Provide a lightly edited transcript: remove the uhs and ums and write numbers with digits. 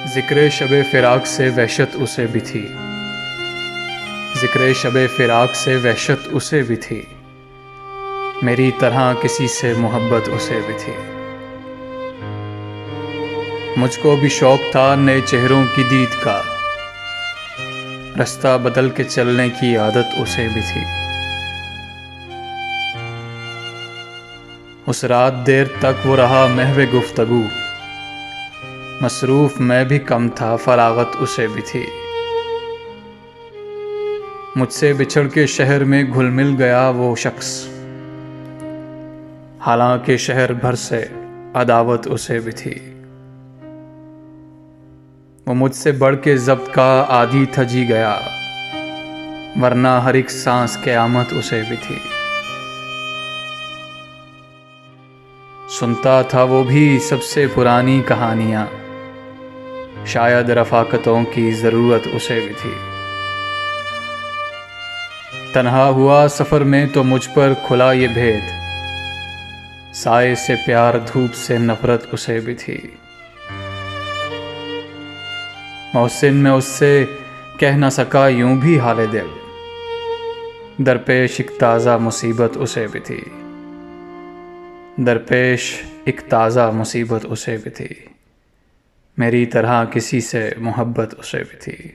ज़िक्र शबे फ़िराक से वहशत उसे भी थी, ज़िक्र शबे फ़िराक से वहशत उसे भी थी, मेरी तरह किसी से मोहब्बत उसे भी थी। मुझको भी शौक़ था नए चेहरों की दीद का, रास्ता बदल के चलने की आदत उसे भी थी। उस रात देर तक वो रहा महवे गुफ्तगू, मसरूफ़ मैं भी कम था फरागत उसे भी थी। मुझसे बिछड़ के शहर में घुल मिल गया वो शख्स, हालांकि शहर भर से अदावत उसे भी थी। वो मुझसे बढ़ के ज़ब्त का आदी था जी गया, वरना हर एक सांस क़यामत उसे भी थी। सुनता था वो भी सबसे पुरानी कहानियाँ, शायद रफ़ाक़तों की ज़रूरत उसे भी थी। तन्हा हुआ सफ़र में तो मुझ पर खुला ये भेद, साए से प्यार धूप से नफ़रत उसे भी थी। मोहसिन में उससे कह न सका यूं भी हाले दिल, दरपेश एक ताज़ा मुसीबत उसे भी थी, दरपेश एक ताज़ा मुसीबत उसे भी थी, मेरी तरह किसी से मोहब्बत उसे भी थी।